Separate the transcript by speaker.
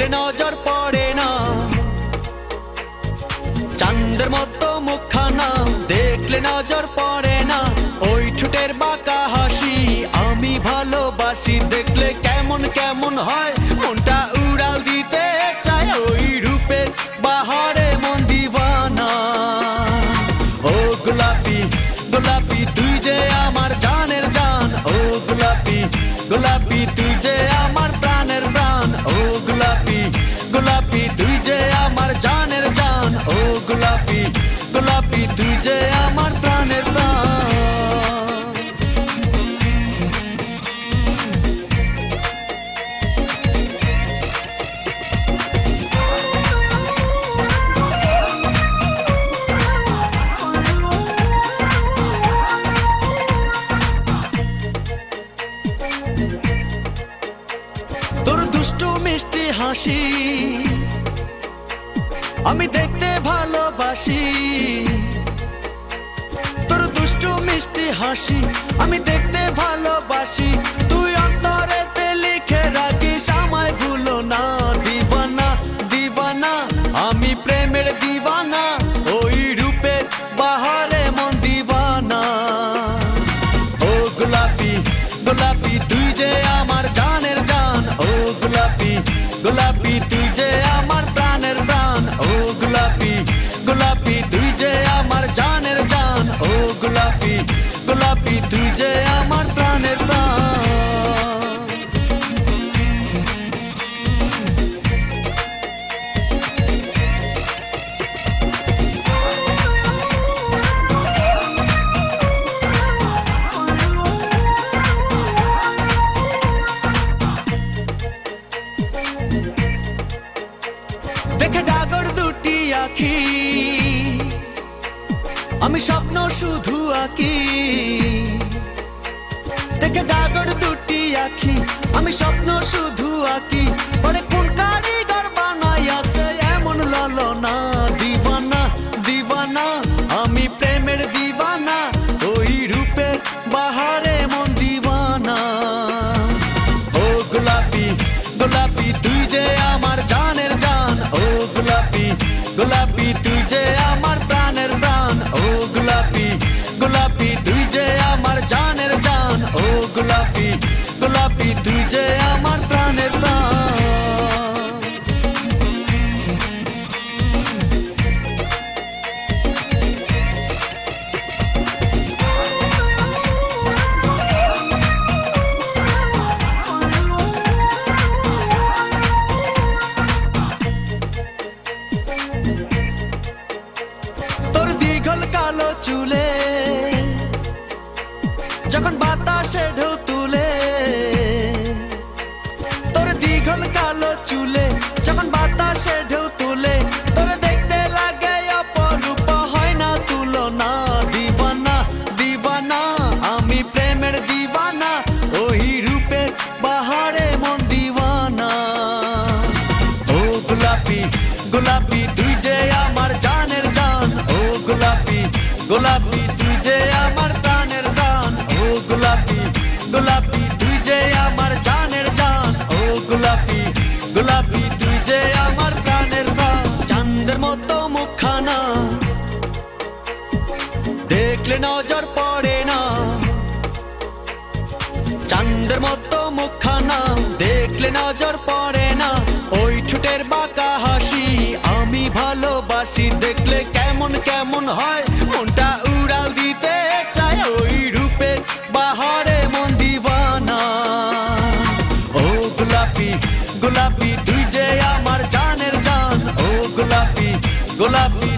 Speaker 1: দেখলে নজর পড়ে না, চাঁদের মতো মুখখানা দেখলে নজর পড়ে না। ওই ঠোঁটের বাঁকা হাসি আমি ভালোবাসি, দেখলে কেমন কেমন হয় মনটা উড়াল দিতে চায়। ওই রূপের বাহারে মন দিওয়ানা। ও গোলাপি গোলাপি তুই যে আমার জানের জান, ও গোলাপি গোলাপি তুই যে আমার প্রাণের প্রাণ। ও গোলাপি গোলাপি তুই যে আমার জানের জান, ও গোলাপি গোলাপি তুই যে আমার প্রাণের প্রাণ। তোর দুষ্টু মিষ্টি হাসি আমি দেখতে ভালোবাসি, তোর দুষ্টু মিষ্টি হাসি আমি দেখতে ভালোবাসি। তুই অন্তরেতে লিখে রাখিস আমায় ভুলো না। দিবানা দিবানা আমি প্রেমের দিবানা, ওই রূপের বাহারে মন দিবানা। ও গোলাপি গোলাপি তুই যে আমার জানের জান, ও গোলাপি গোলাপি তুই যে আমার প্রাণের প্রাণ। ও গোলাপি গোলাপি তুই যে আমার জানের জান, ও গোলাপি গোলাপি তুই যে আমার প্রাণের প্রাণ। দেখে ডাগর দুটি আঁখি আমি স্বপ্ন শুধু আঁকি, দেখে ডাগর দুটি আঁখি আমি স্বপ্ন শুধু আঁকি। পরে কোন কারিগর বানাই আছে এমন ললনা। দিবানা দিবানা আমি প্রেমের দিবানা, ওই রূপের বাহারে মন দিবানা। ও গোলাপি গোলাপি তুই যে আমার জানের জান, ও গোলাপি গোলাপি তুই যে আমার প্রাণের প্রাণ। ও গোলাপি গোলাপি তুই যে আমার জানের জান, ও গোলাপি গোলাপি তুই যে আমার প্রাণের প্রাণ। তোর দীঘল কালো চুলে যখন বাতাসে ঢেউ তুলে, তোর দীঘল কালো চুলে যখন বাতাসে ঢেউ তুলে, তোর দেখতে লাগে অপরূপ হয় না তুলনা। দিবানা দিবানা আমি প্রেমের দিবানা, ওই রূপের বাহারে মন দিওয়ানা। ও গোলাপি গোলাপি তুই যে আমার জানের জান, ও গোলাপি গোলাপি তুই যে আমার প্রাণের প্রাণ। ও গোলাপি গোলাপি তুই যে আমার জানের জান, ও গোলাপি গোলাপি তুই যে আমার প্রাণের প্রাণ। চাঁদের মতো মুখখানা দেখলে নজর পড়ে না, চাঁদের মতো মুখখানা দেখলে নজর পড়ে না। ওই ঠোঁটের বাঁকা হাসি আমি ভালোবাসি, দেখলে কেমন কেমন হয় মনটা উড়াল দিতে চায়। ওই রূপের বাহারে মন দিওয়ানা। ও গোলাপি গোলাপি তুই যে আমার জানের জান, ও গোলাপি গোলাপি